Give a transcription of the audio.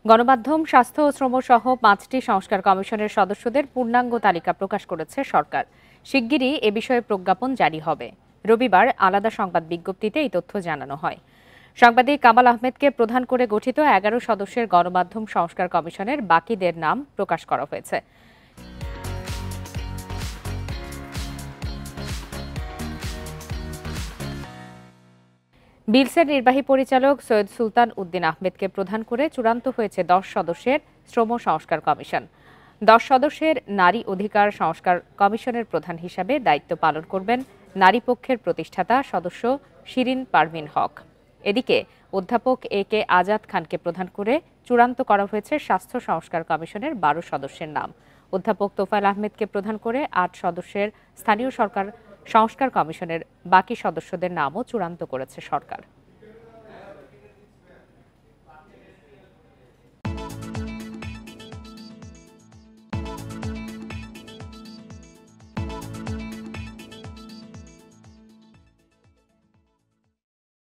গণমাধ্যম, স্বাস্থ্য ও শ্রম সহ ৫টি সংস্কার কমিশনের সদস্যদের পূর্ণাঙ্গ তালিকা প্রকাশ করেছে সরকার। শিগগিরই এ বিষয়ে প্রজ্ঞাপন জারি হবে। রবিবার আলাদা সংবাদ বিজ্ঞপ্তিতে এই তথ্য জানানো হয়। সাংবাদিক কামাল আহমেদকে প্রধান করে গঠিত ১১ সদস্যের গণমাধ্যম সংস্কার কমিশনের বাকিদের নাম প্রকাশ করা হয়েছে। বিলসের নির্বাহী পরিচালক সৈয়দ সুলতান উদ্দিন আহমেদকে প্রধান করে চূড়ান্ত হয়েছে ১০ সদস্যের শ্রম সংস্কার কমিশন। ১০ সদস্যের নারী অধিকার সংস্কার কমিশনের প্রধান হিসাবে দায়িত্ব পালন করবেন নারী পক্ষের প্রতিষ্ঠাতা সদস্য শিরিন পারভিন হক। এদিকে অধ্যাপক এ কে আজাদ খানকে প্রধান করে চূড়ান্ত করা হয়েছে স্বাস্থ্য সংস্কার কমিশনের ১২ সদস্যের নাম। অধ্যাপক তোফায়েল আহমেদকে প্রধান করে ৮ সদস্যের স্থানীয় সরকার সংস্কার কমিশনের বাকি সদস্যদের নামও চূড়ান্ত করেছে সরকার।